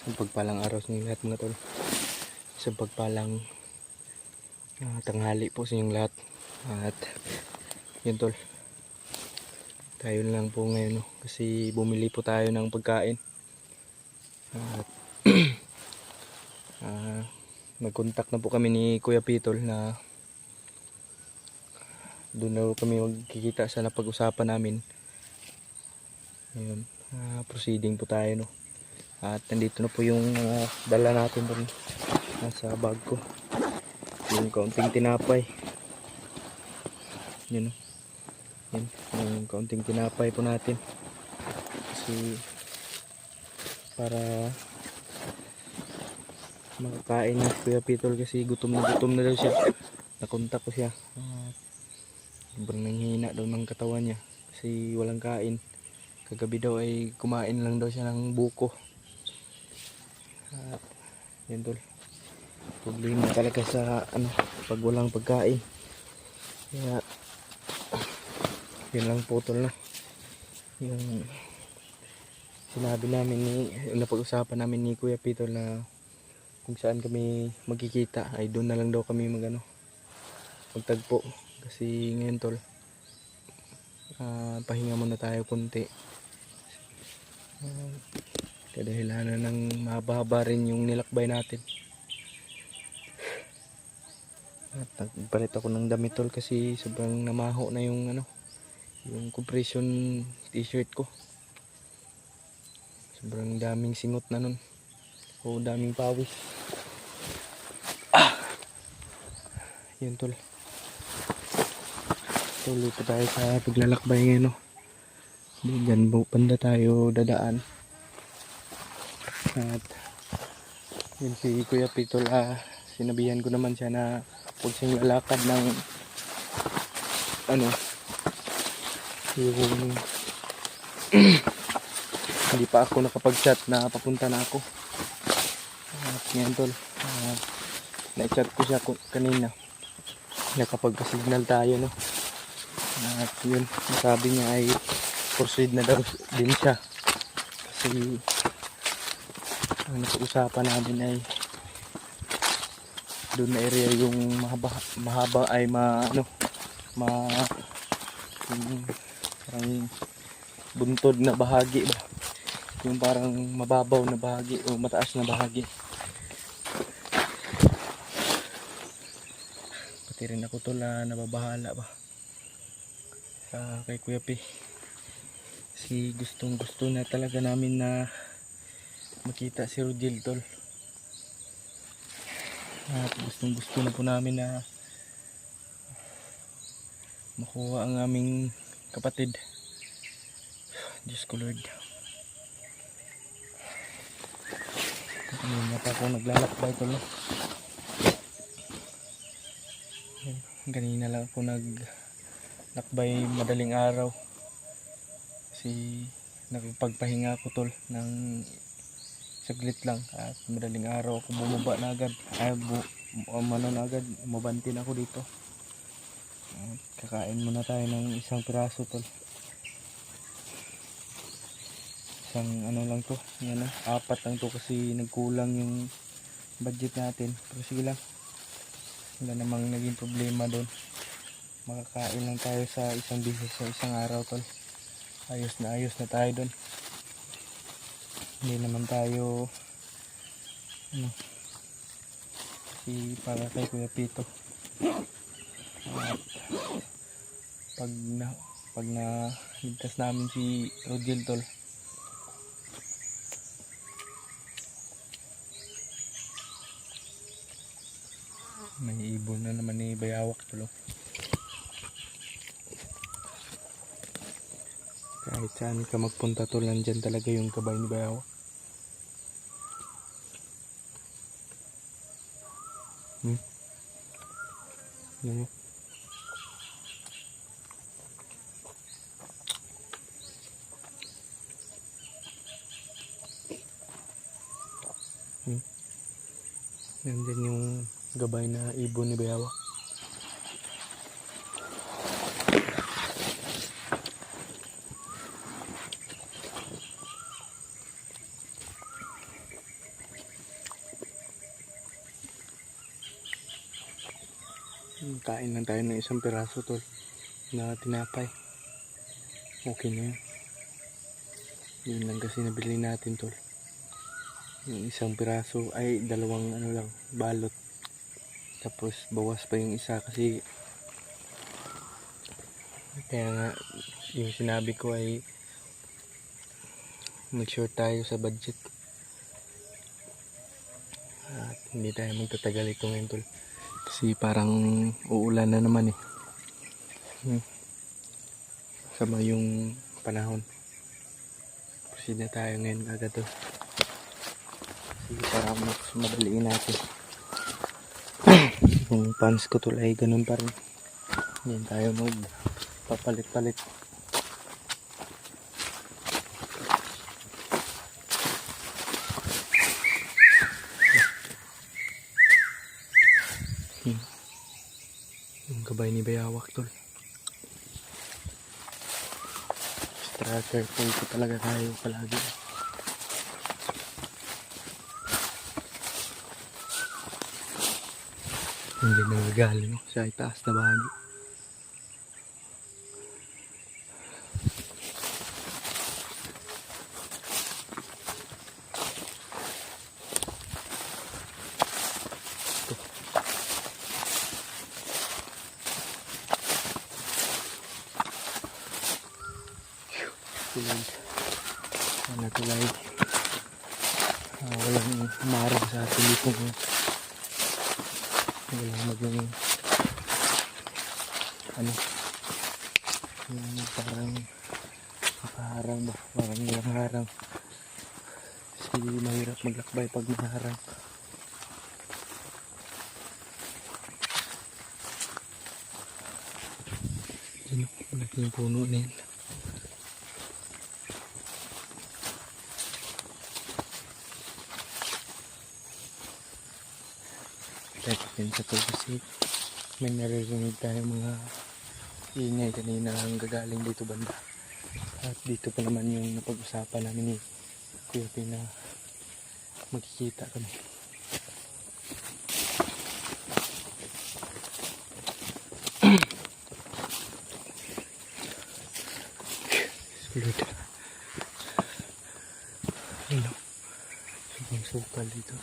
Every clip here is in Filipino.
Ang pagpalang araw sa inyong lahat mga tol. Sa pagpalang tanghali po sa inyong lahat. At yun tol, tayo na lang po ngayon no? Kasi bumili po tayo ng pagkain. At nag-contact na po kami ni Kuya Pitol na doon na kami magkikita sa napag-usapan namin. Ayun, proceeding po tayo no. At nandito na po yung dala natin doon nasa bag ko. Yung kaunting tinapay. Yun, yun, yung kaunting tinapay po natin. Kasi para makakain na Kuya Pitol kasi gutom na daw siya. Nakontak ko siya. Sobrang nanghihina daw ng katawan niya kasi walang kain. Kagabi daw ay kumain lang daw siya ng buko. Yan tol, problema talaga sa pag walang pagkain. Kaya yun lang po tol na yung sinabi namin yung napag-usapan namin ni Kuya Pitol na kung saan kami magkikita ay doon na lang daw kami magtagpo. Kasi ngayon tol, pahinga muna tayo konti. Kadahilanan ng mahaba rin yung nilakbay natin. At nagpalit ako ng damit tol kasi sobrang namaho na yung yung compression t-shirt ko. Sobrang daming singot na nun. O daming pawis. Yun tol. Tuloy pa tayo sa paglalakbay ngayon no. Diyan banda tayo dadaan. At yun si Kuya Pitol, sinabihan ko naman siya na huwag siyang lalakad ng yung hindi pa ako nakapag-chat na papunta na ako. At ngayon tol, na-chat ko siya kanina, nakapag-signal tayo no. At yun, sabi niya ay proceed na daw din siya kasi ang napag-usapan namin ay doon na area yung mahaba ay yung parang buntod na bahagi ba, yung parang mababaw na bahagi o mataas na bahagi. Pati rin ako tol nababahala ba kay Kuya P. Si gustong gusto na talaga namin na makita si Rodil tol. At gustong gusto na po namin na makuha ang aming kapatid. Diyos ko Lord. Kanina pa ako naglalakbay tol. Kanina lang ako naglakbay madaling araw. Kasi nakapagpahinga ako tol ng saglit lang at madaling araw ako bumaba na agad. Mabantin ako dito. Kakain muna tayo ng isang piraso tol. Isang lang to, yan apat lang to kasi nagkulang yung budget natin. Pero sige lang, wala namang naging problema doon. Makakain lang tayo sa isang beses sa isang araw tol. Ayos na tayo doon. Hindi naman tayo kasi para kay Kuya Pito. At pag na ligtas namin si Rodil tol, may ibon na naman ni Bayawak tol. Kahit saan ka magpunta tol, nandyan talaga yung kabay ni Bayawak. Yan mo. Nandyan yung gabay na ibon ni Bayawak. Kain lang tayo ng isang piraso tol na tinapay. Okay na yun. Yun lang kasi nabili natin tol. Yung isang piraso ay dalawang ano lang, balot. Tapos bawas pa yung isa kasi kaya nga yung sinabi ko ay make sure tayo sa budget. At hindi tayo magtatagal ito ngayon tol. Kasi parang uulan na naman eh. Sama yung panahon. Proceed na tayo ngayon agad tol. Kasi para mas madaliin natin. Yung pants ko tol ay ganun pa rin. Hindi tayo magpapalit-palit. Yung gabay ni Bayawak tol. Extra careful ko talaga tayo palagi. Hindi nagagaling sa itaas na bahagi. Tulad na tulay. Walang marang sa atin dito. Walang maging ano yung parang makaharang ba, parang walang harang kasi mahirap maglakbay pag maharang. Yun o, malaking puno na yan. Din sa to kasi may naririnig tayong mga ingay kanina ang gagaling dito banda. At dito pa naman yung napag-usapan namin ni Kuya P na magkikita kami. Sulit. Ano? Sobrang sukal dito.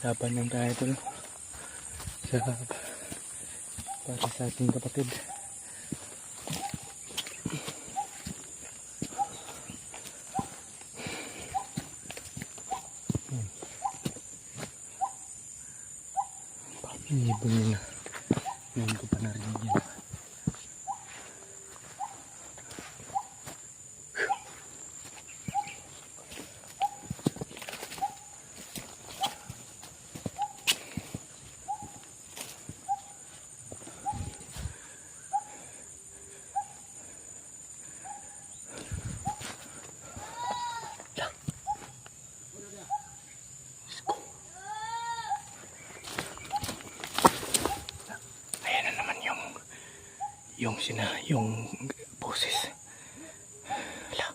Laban lang tayo ito para sa ating kapatid. Ibon nila. Ngayon ko pa narinig yan. Yung boses. Hala.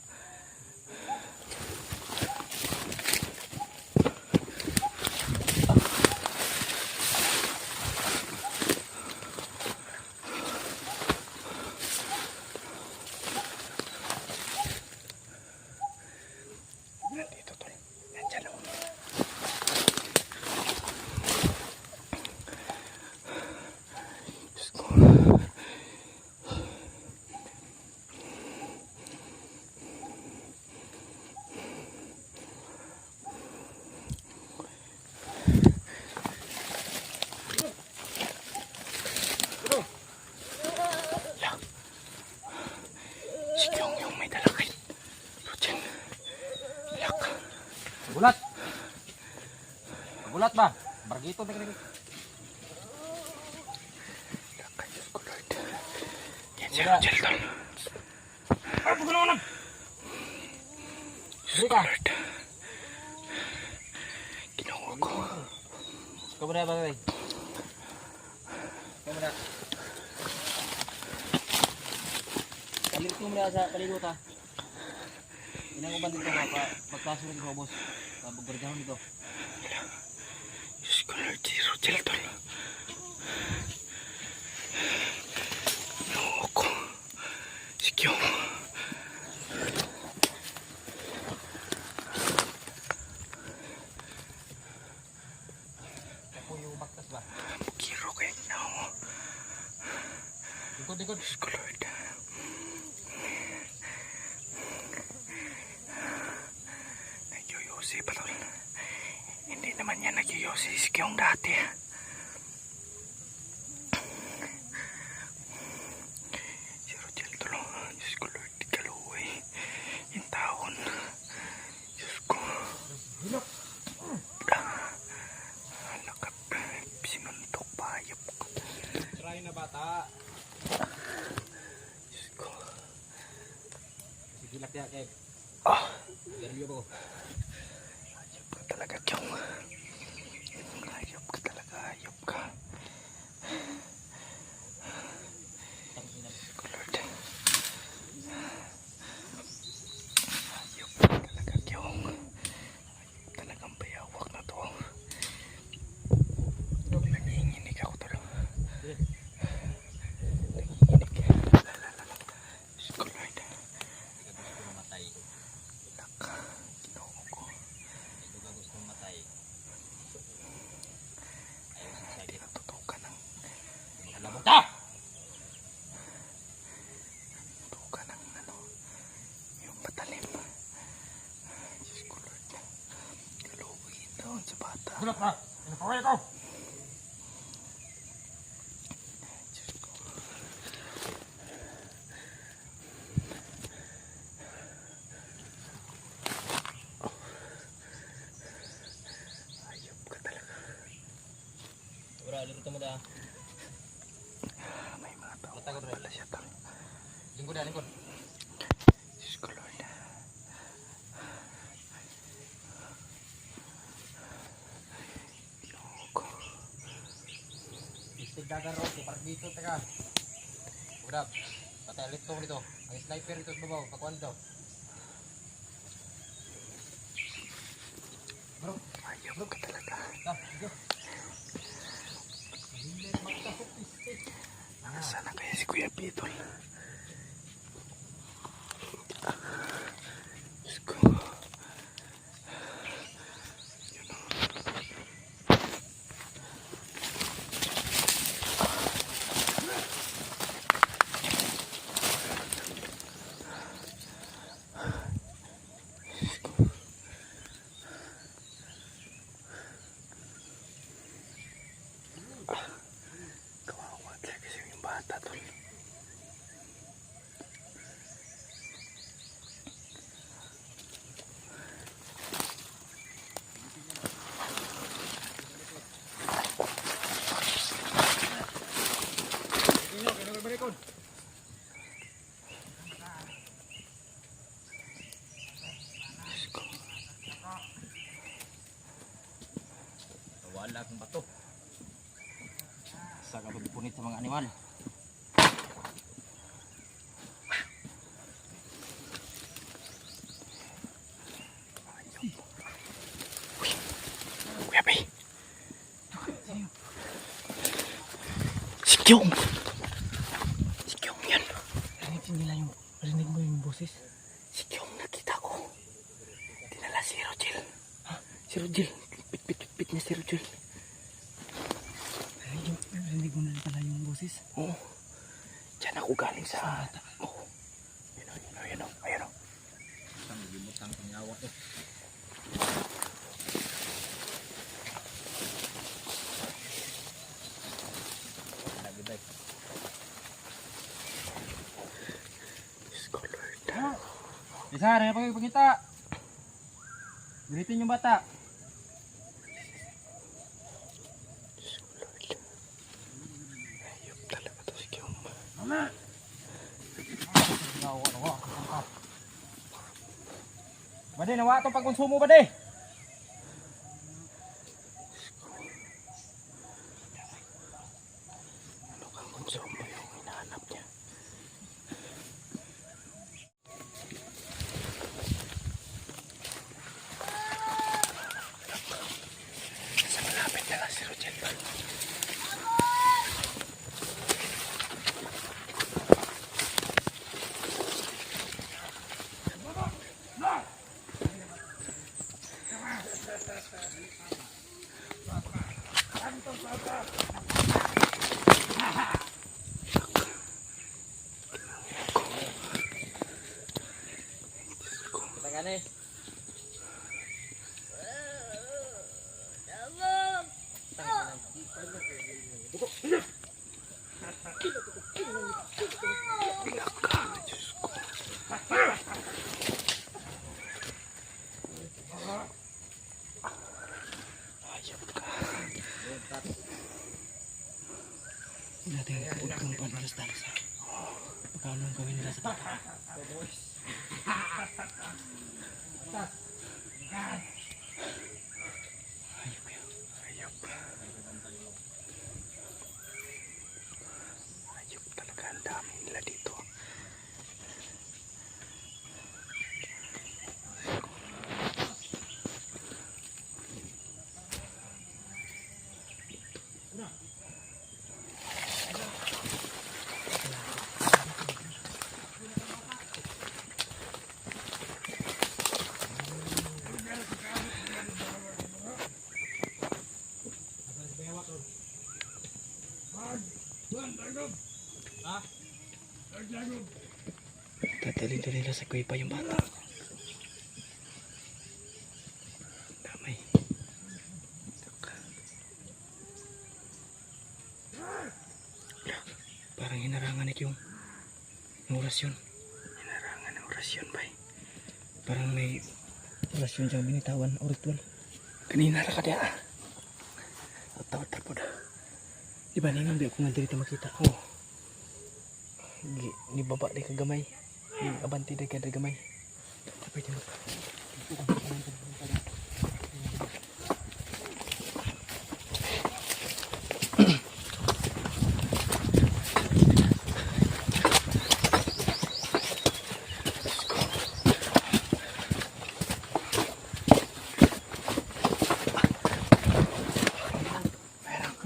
Nandito tol. Nandiyan ako. Diyos ko. Gulat. Gulat ba? Bargito na kini. Yan si Angel tol. Ano ko naman? Sika. Kinuha ko. Kamera ba tay? Kamera. Kalit mo muna sa kaligot ha. Inanguban dito nga pa. Pagkaso rin ko, boss. Pagbarjahon dito. Diyos ko Lord, si Rodel tol. Nawa ko. Si Kyong. Ako yung baktas ba? Mukiro kayo nawa. Likod, likod. Diyos ko Lord. Nagyoyosi pa tol. Hindi naman yan nagyoyosi si Kyong dati. Si Rodel tol. Diyos ko Lord, di kaluwi. Yung taon. Diyos ko. Hilok. Halakap. Sinuntok payap ko. Try na bata. Diyos ko. Sige lang kaya, Kev. Ah. Garyo ko. Hayop ka talaga, Kyong. Hayop ka talaga, hayop ka. Diyos ko, Lord. Hayop ka talaga, Kyong. Hayop talagang bayawak na to. Nanginginig ako tol. Nanginginig. Diyos ko, Lord. Hindi ka gusto mamatay. Laka. Ginoo ko. Hindi ka gusto mamatay. Ayaw sa sakit. Tutukan ng Malabot ka! tutukan ng ano. Yung matalim. Diyos ko, Lord. Kaluwiin doon sa bata. Gulot ka! Pinapaway ko! Diyos ko. Hayop ka talaga. Ura, lirito mo da. May mga tao Matagod rin. pala siya tol. Lingkod da, lingkod. Diyos ko, Lord. Ginoo ko. Istig dagar ro, parang dito, teka. Ura, patay alito dito. Ang sniper dito sa babaw, pakuan dito. Bro, Hayop ka talaga. ta, dito. Hindi magkasok istig. Nasaan na kaya si Kuya Pitol? Diyos ko. Yun o. Kawawa talaga kasi yung bata tol. Inyo, kaya barikod. Diyos ko. Wala kang bato. Sa kapagipunit sa mga animal. Kuya Pi. Si Kyong. Si Kyong yan. Rinig mo yung boses. Si Kyong nakita ko. Dinala si Rogel. Ha? Si Rogel. Pit niya si Rogel. Rinig mo na rin pala yung boses. Oo. Diyan ako galing sa... Oo. Yun o, yun o, yun o. Ayun o. Ang limutang pangawa eh. Lagi ba? Diyos ko, Lord. Bisa, rin pa pagkita. Guritin yung bata. Diyos ko, Lord. Ayop talaga to si Kyong. Mama! Nawa. Bade, nawa itong pagkonsumo, bade. Ano kang konsumo yung hinahanap niya? Gani. Natin ang panalas-talas. Paano ang gawin nila sa bata? Hayop yun. Hayop. Hayop talaga. Ang dami nila dito. Dadali-dali nila sa kuya pa yung bata. Damay. Parang hinarangan yung orasyon. Hinarangan ng orasyon ba? Parang may orasyon siyang binitawan o ritual. Kanina na ka diya. Tawad po na. Di ba ningang di ako nga dito makita? Oh. Ni baba di kagamay. Ni abanti di kagamay. Tapos ito.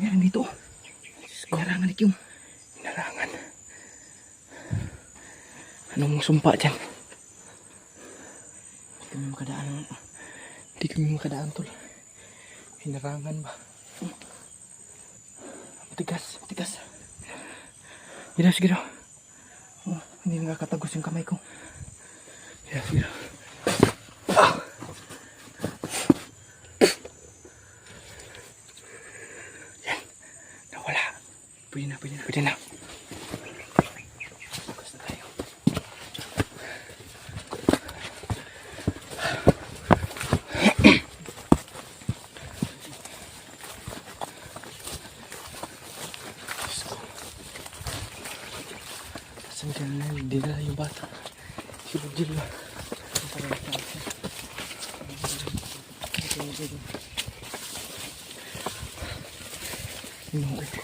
Mayroon dito. Hinarangan ito yung hinarangan. Anong sumpa dyan? Hindi kami makadaan tol. Hinarangan ba? Matigas, matigas. Sige daw, sige daw. Oh, hindi nakakatagos yung kamay ko. Sige daw, sige daw. Yan, nawala. Pwede na, pwede na, pwede na. Focus na tayo. Saan na hindi na yung bata. Si Rogel ba? Inuwi ko.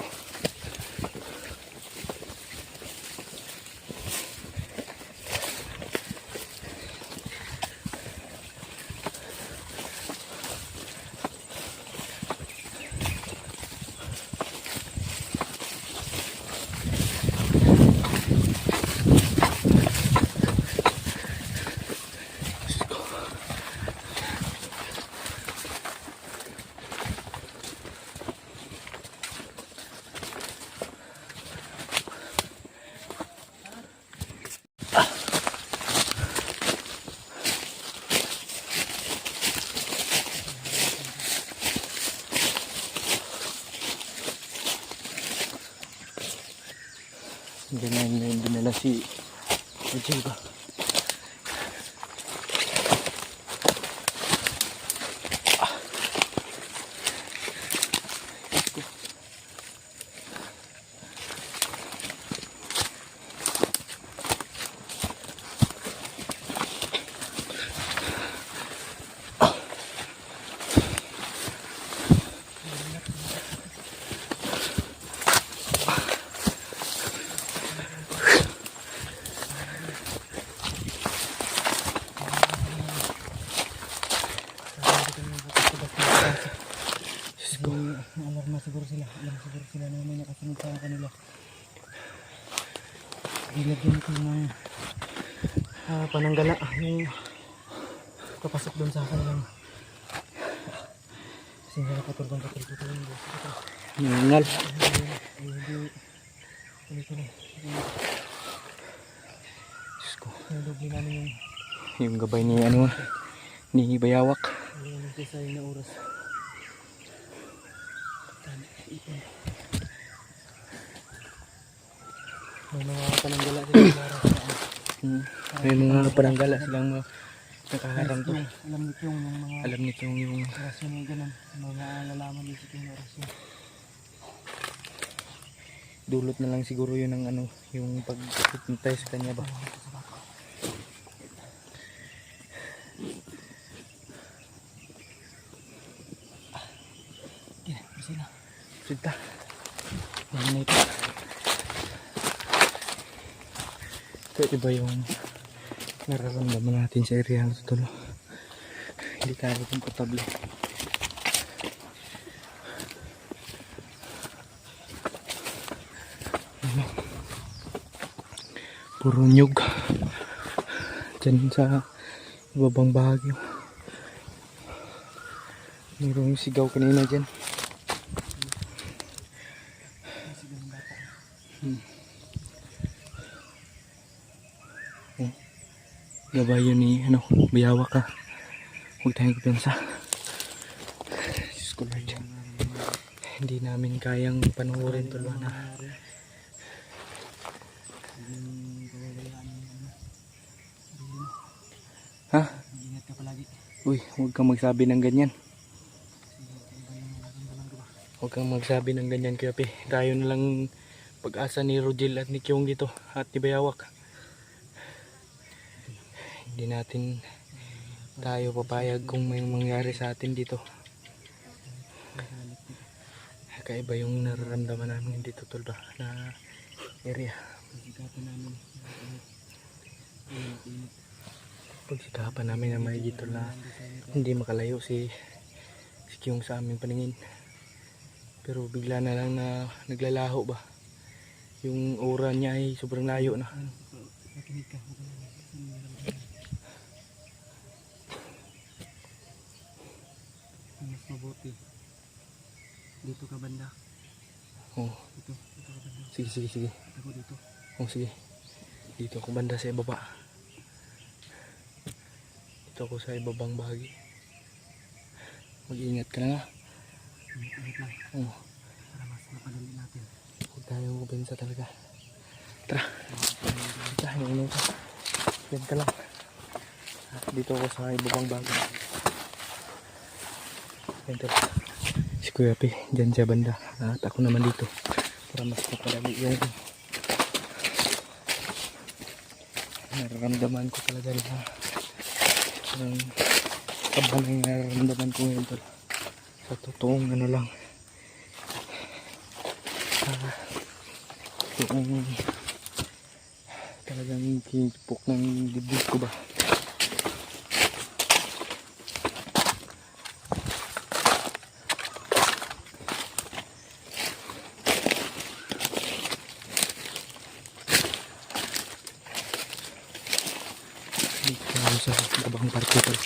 Diyan na yung dinala si Rogel ba? Alarma siguro sila. Alam siguro sila na may nakasunod sa kanila. Ilagyan ko ng pananggala yung kapasok doon sa kanilang kasi nila patulbang yung buso ito. Nangal. Hindi ko na. Diyos ko. Nadubli namin yung Yung gabay ni ano, ni Bayawak. Ano yung sasay na oras? May mga pananggala sila sa araw. May mga pananggala silang nakaharang to. Alam ni Kyung yung mga Alam ni Kyung yung orasyon na ganun. Mga lalaman ni si Kyung yung orasyon. dulot na lang siguro yun ng ano, yung pag-hypnotize sa kanya ba. Okay, kasi na. Sita. Yan na ito. Ito iba yung nararamdaman natin sa area na ito. Hindi tayo komportable. Puro nyug dyan sa ibabang bahagi. Mayroong sigaw kanina dyan. Gabay yun ni ano, Bayawak ka. Huwag tayong kumpensa. Diyos ko Lord. Hindi namin kayang panuorin tuloy na. Ha? Ingat ka palagi. Uy, huwag kang magsabi ng ganyan. Huwag kang magsabi ng ganyan, Kuya Pi. Tayo na lang pag-asa ni Rogel at ni Kyung dito at ni Bayawak. Hindi natin tayo papayag kung may mangyari sa atin dito. Kaiba yung nararamdaman namin dito tol ba na area. Pagsikapan namin na may dito na hindi makalayo si Kyung sa aming paningin. Pero bigla na lang na naglalaho ba. Yung aura niya ay sobrang layo na. Makinig ka. Mas mabuti. Dito ka banda. Oh, Dito ka banda. sige. Ako dito. Oh, sige. Dito ako banda sa ibaba. Dito ako sa ibabang bahagi. Mag-ingat ka na nga. Ingat lang. Oh, Para mas mapadali natin. huwag tayong kumpensa talaga. Tara. Tara, hinihintay ka. Yan ka lang. Dito ako sa ibabang bahagi. Yan tara. Si Kuya Pi, dyan sa banda. At ako naman dito. Para mas mapadali yung nararamdaman ko talaga na ng kabahan yung nararamdaman ko ngayon tol. Sa totoong ano lang yung talagang kinipok ng dibdib ko ba. Dito sa kabang parke tol.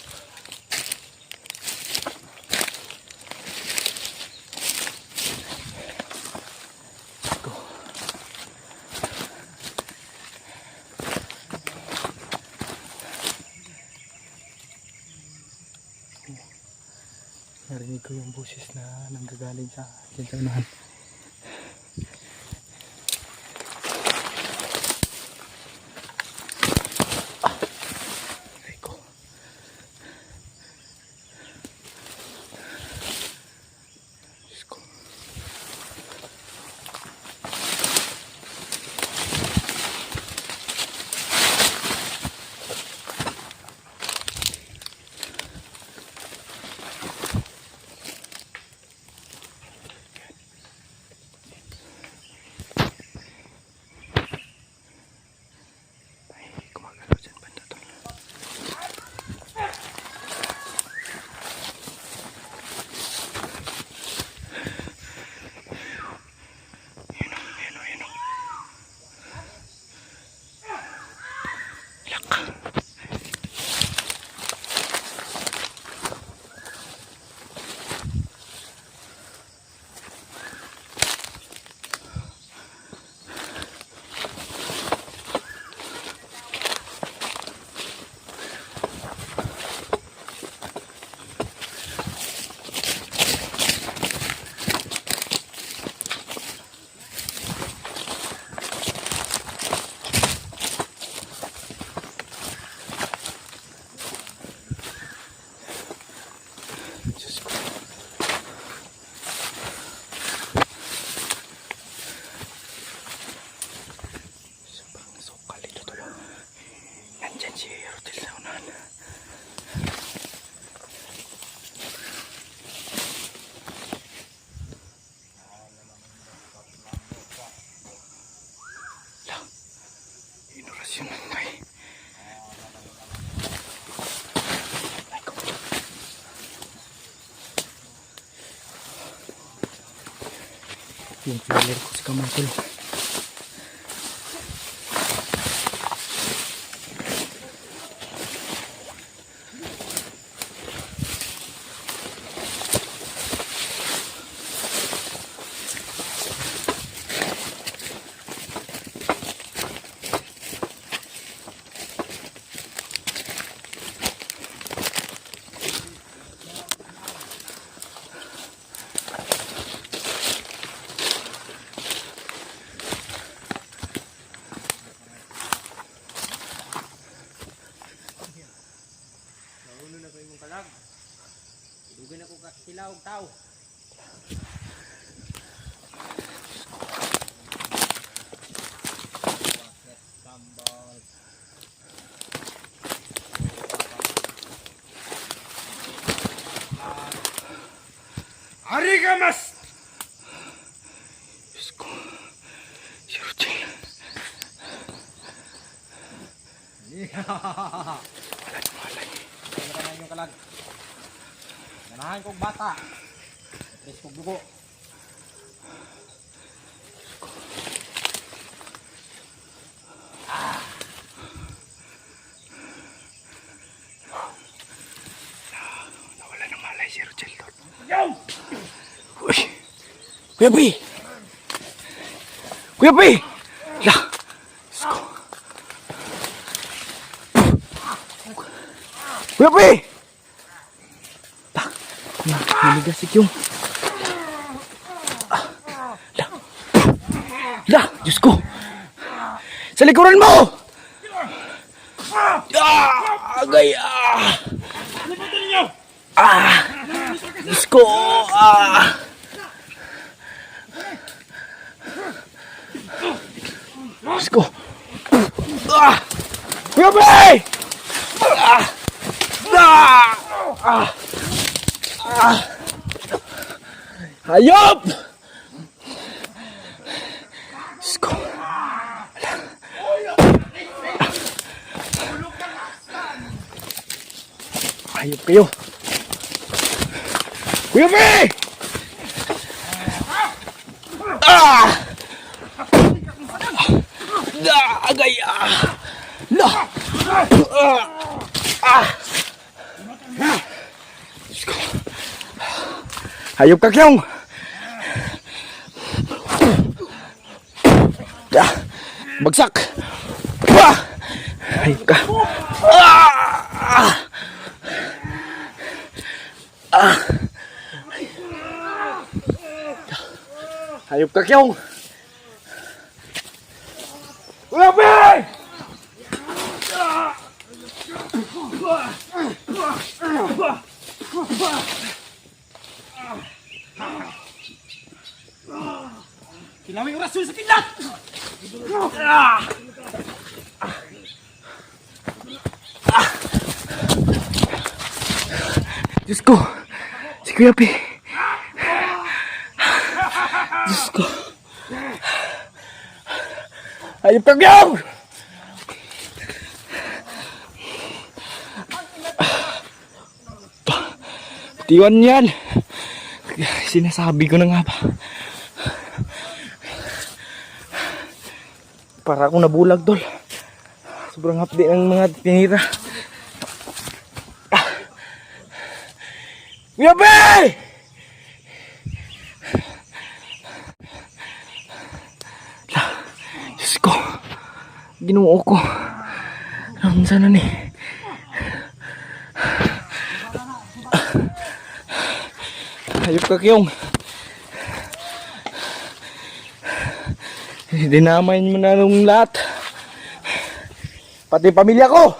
Narinig ko yung boses na nanggagaling sa unahan. Aray ko. Diyos ko. Yun lang kay. Yung trailer ko sa kamatol. Dugay na ko sila og tao. Arigamas! Diyos ko. Si Rochelle. Wala na malay. Ganahan yung kalag. Ganahan kong bata. Tres kong dugo. Nawala ng malay si Rochelle doon. Uy! Kuya Pi! Kuya Pi! La! Diyos ko. Kuya Pi! Nanigasik yung La! La! Diyos ko! Sa likuran mo! Agay! Diyos ko! Diyos ko! Kuya Pi! Hayop! Diyos ko. Hayop kayo. Kuya Pi! Agay! La! Diyos ko. Hayop ka, Kyong! Bagsak! Hayop ka! Hayop ka, Kyong! Kuya Pi! Kinamay oras sa kidlat. Diyos ko! Si Kuya Pi! Diyos ko! Hayop ka, Kyong! Tiwan yan! Sinasabi ko na nga ba? Para akong nabulag, tol. Sobrang hapdi ng mga tinira. Kuya Pi! Diyos ko. Ginoo ko. Ano sana ni? Hayop ka, Kyong. Dinamayin mo na nung lahat. Pati pamilya ko.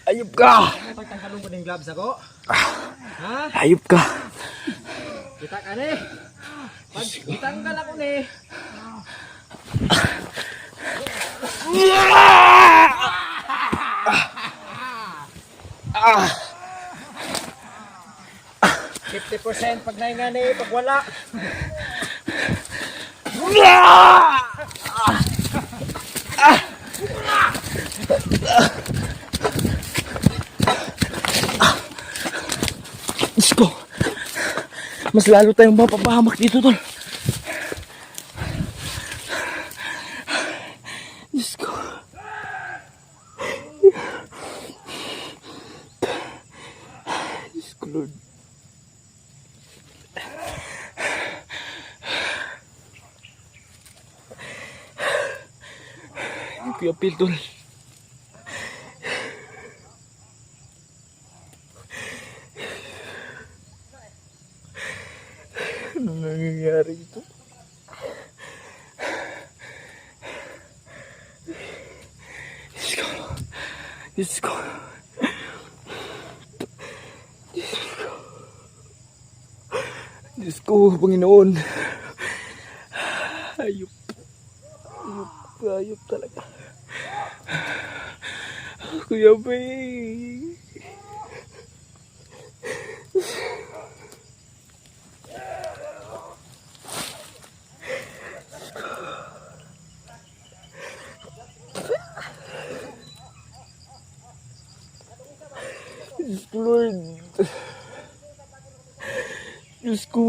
Hayop ka. Pagtangkalong ko ng gloves ako. Ha? Hayop ka. Kita ka ni. Pag itanggal ako ni. 50% pag nahinga na pag wala. Diyos ko. Mas lalo tayong mapapahamak dito, tol. Diyos ko. Diyos ko, Lord. Hindi ko apil, tol. Ano nangyayari ito? Diyos ko. Diyos ko. Diyos ko, Panginoon. Ayop. Ayop. Ayop talaga. Kuya Bay. Lord. Diyos ko.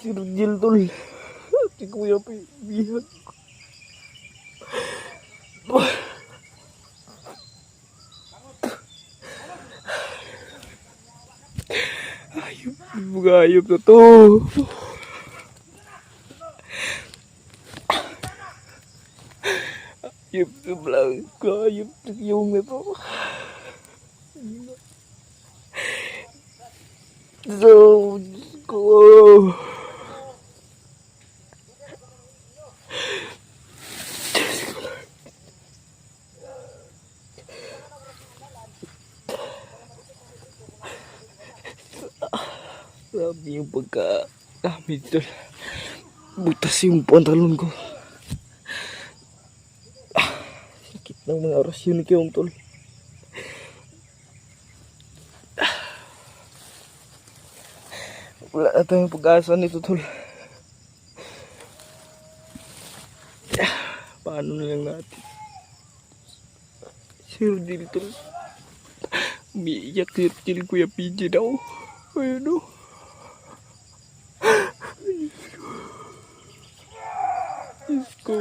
Si Rugil, tol. Si Kuya pa ibihan ko. Ayop. Mga ayop na to. Ayop na lang. Ayop na yung na to. So, Diyos ko. Grabe yung pagka-damage, tol. Butas yung pantalon ko. Sakit ng mga orasyon ni Kiyong, tol. Wala na tayong pag-asa nito, tol. Paano na lang natin? Si Rodil, tol. Umiiyak si Rodil, Kuya PJ daw. Ayun, o. Diyos ko,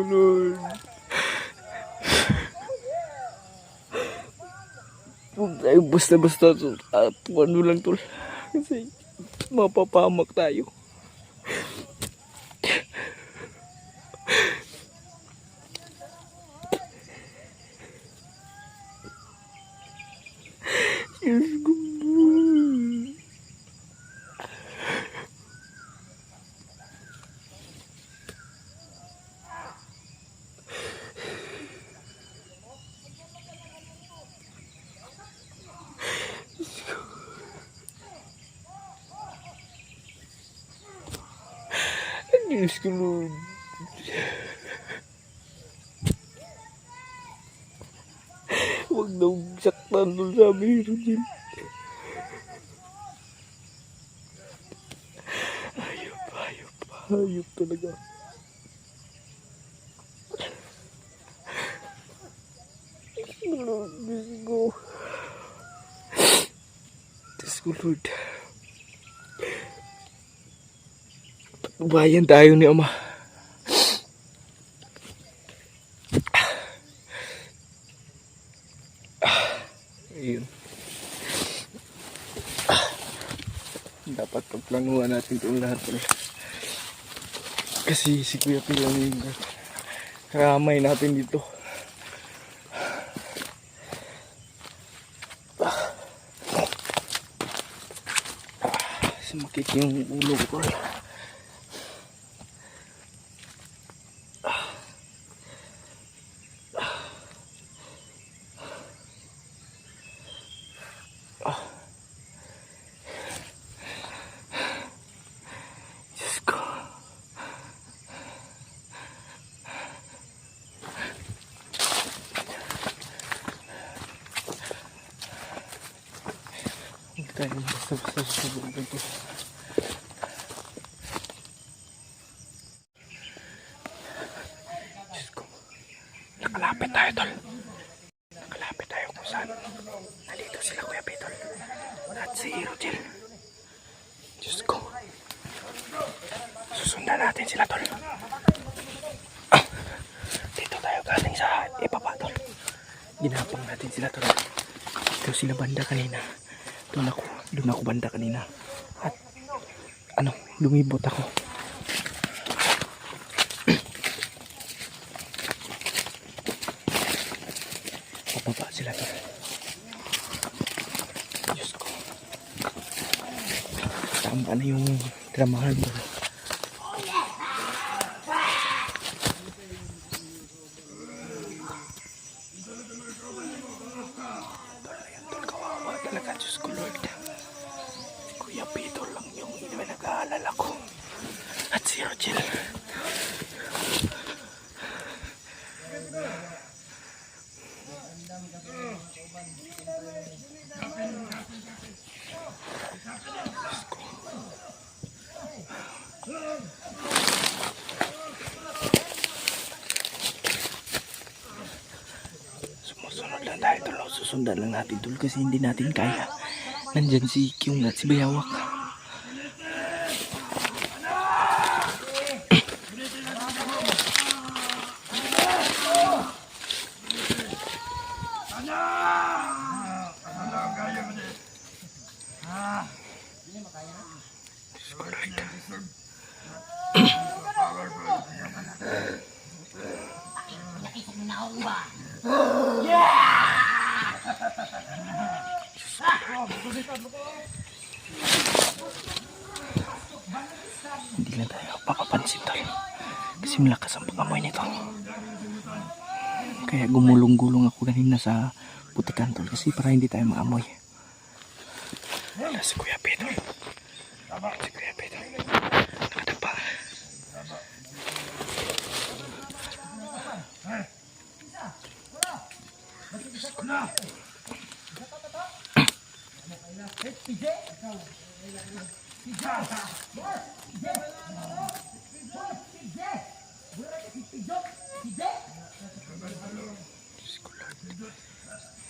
Lord. Huwag tayo basta-basta, tol. Ano lang, tol. Kasi mapapahamak tayo. Diyos ko. Diyos ko, Lord. Huwag daw saktan doon sa amin, Rodil. Hayop talaga. Lord, Diyos ko. Diyos ko, Lord. Bayan tayo ni Ama. Ayun. Dapat pagplanuhan natin itong lahat. Kasi si Kuya Pil lang yung karamay natin dito. Sumakit yung ulo ko. Diyos ko. tayo basta-basta sa bundok to. Diyos ko. Nakalapit tayo, tol. Nakalapit tayo kung saan. Nandito sila, Kuya Pitol. At si Rogel. Diyos ko. Susundan natin sila, tol. Dito tayo galing sa ibaba, tol. Ginapang natin sila, tol. Dito sila banda kanina. Doon ako banda kanina. At lumibot ako. Pababa sila, tol. Diyos ko. Tama na yung dramahan, tol. Diyos ko, Lord. Si Kuya Peter lang yung nag-aalala ko. At si Rogel. Sumusunod lang tayo, tol. Susundan lang natin, tol, kasi hindi natin kaya. Nandyan si Kyung at si Bayawak. Hindi na tayo papapansin, tol. Kasi malakas ang pangamoy nito. Kaya gumulong-gulong ako kanina sa putikan, tol. Kasi para hindi tayo maamoy. Wala si Kuya Pedro. Si Kuya Pedro. Nakadapa.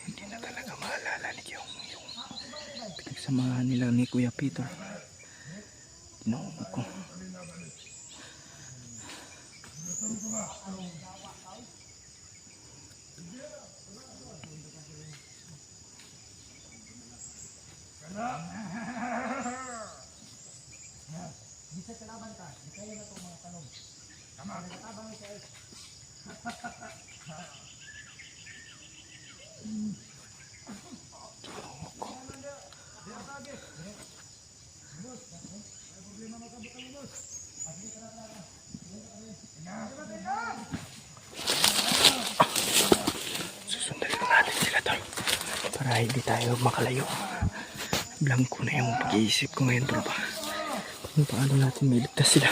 Hindi na talaga maalala ni yung pinagsamahan nila ni Kuya Peter. Ginoo ko. Bisa kalaban ka, kaya na itong mga tanong. Tama. Nagkatabang ito eh. Susundan lang natin sila, tol. Para hindi tayo makalayo. Blanco na yung pag-iisip ko ngayon, tol, pa. Kung paano natin mailigtas sila.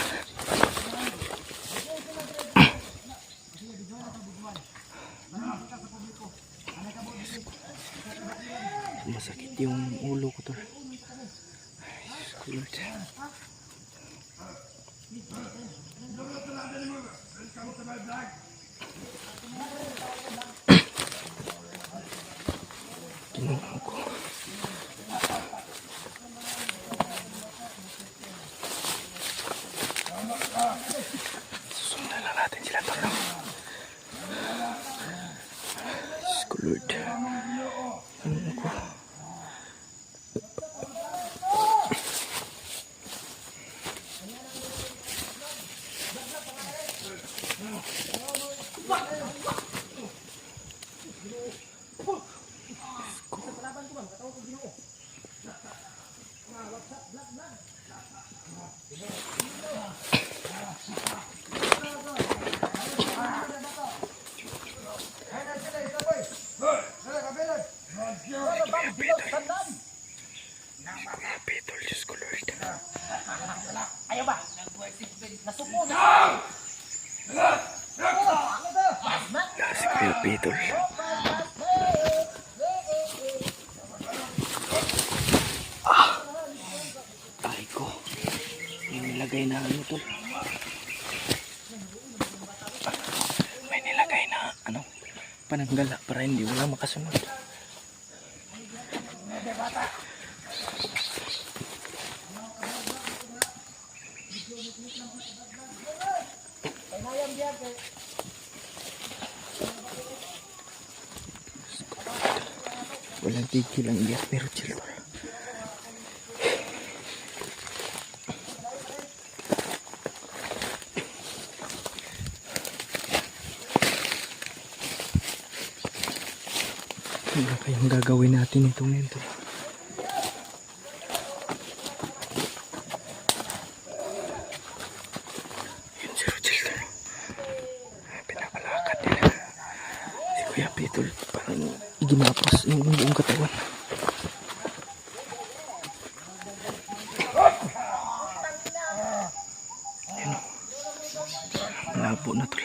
Masakit yung ulo ko, tol. Ay, Lord. Ginoo ko. Susundan lang natin sila, tol. Diyos ko, Lord. Ginoo ko. Pitol, Diyos ko, Lord. Ayaw ba? Nasuko na! Si Kuya Pitol. nilagay na ano tol. May nilagay na ano, pananggala para hindi wala makasunod. Walang tigil ang iyak pero chill tol. Ano kayang gagawin natin itong nito? Yun si Rochelle. Pinakalakad nila. Si Kuya Pitol parang ginapos yung buong katawan. Yan o. Malabo na tol.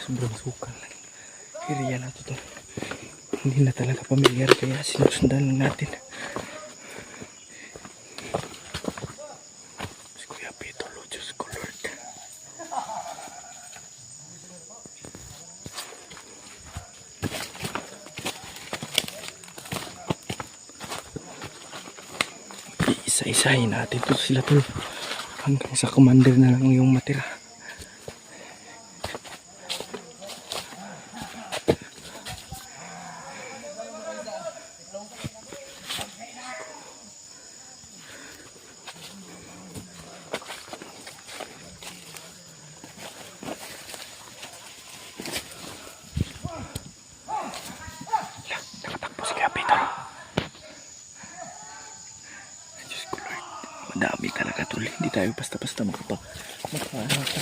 Sobrang sukal. Area na to. Hindi na talaga pamilyar kaya sinusundan lang natin. Si Kuya Pitol, Diyos ko Lord. Isa-isahin natin to sila tol. Hanggang sa commander na lang yung matira. Nakatakbo si Kuya Pitol. Diyos ko Lord. Madami talaga tol. Hindi tayo basta-basta makaano ka.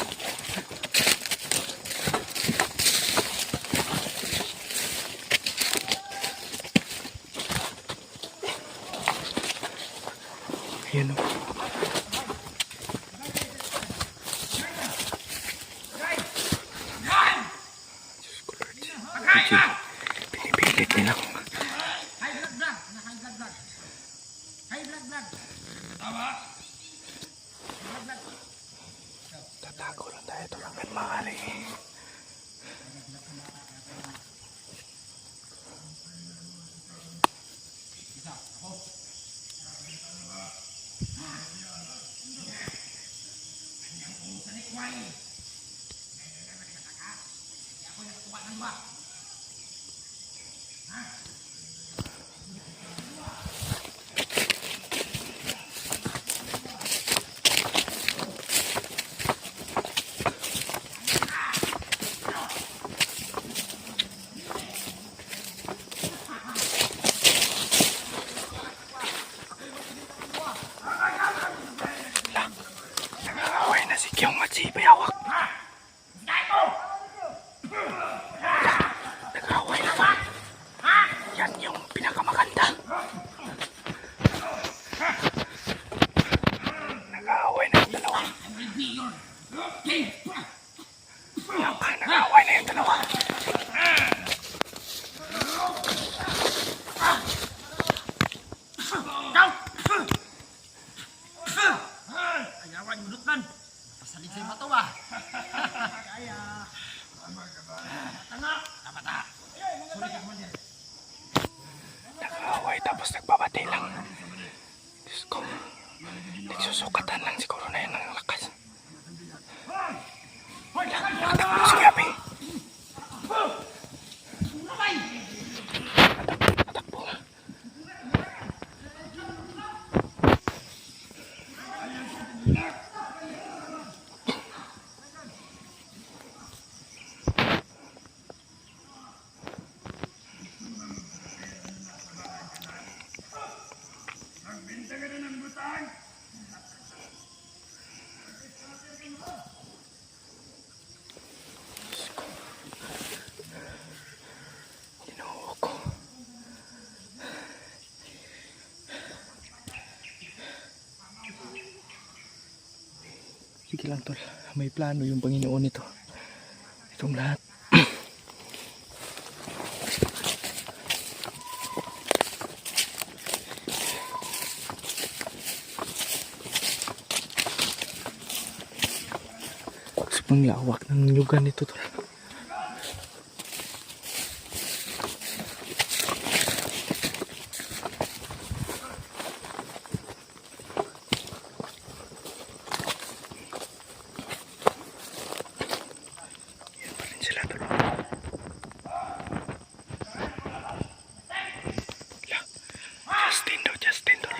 Ayan o. Diyos ko Lord. Pinipilit nila kung tatago lang tayo ito hanggang maaari. Nakakaway na si Kyong at si Bayawak. Nag-away na ba? Yan yung pinakamaganda. Nag-away na yung dalawa. Yan ka, nag-away na yung dalawa. Ayawan munut man. Pasalig sa mata ba? Kaya. Tanga, tapata. Sulit ka man yan. Nag-away tapos nagbabati lang. Diyos ko. Nagsusukatan lang siguro na yan ng lakas. Nakatakbo si Gabi. Nakatakbo. Sige lang tol, may plano yung Panginoon nito. Itong lahat. Sobrang lawak ng lugar nito tol. Yan pa rin sila tol. Justin tol.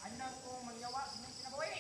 Anang ko mangyawa ng kinabuhi.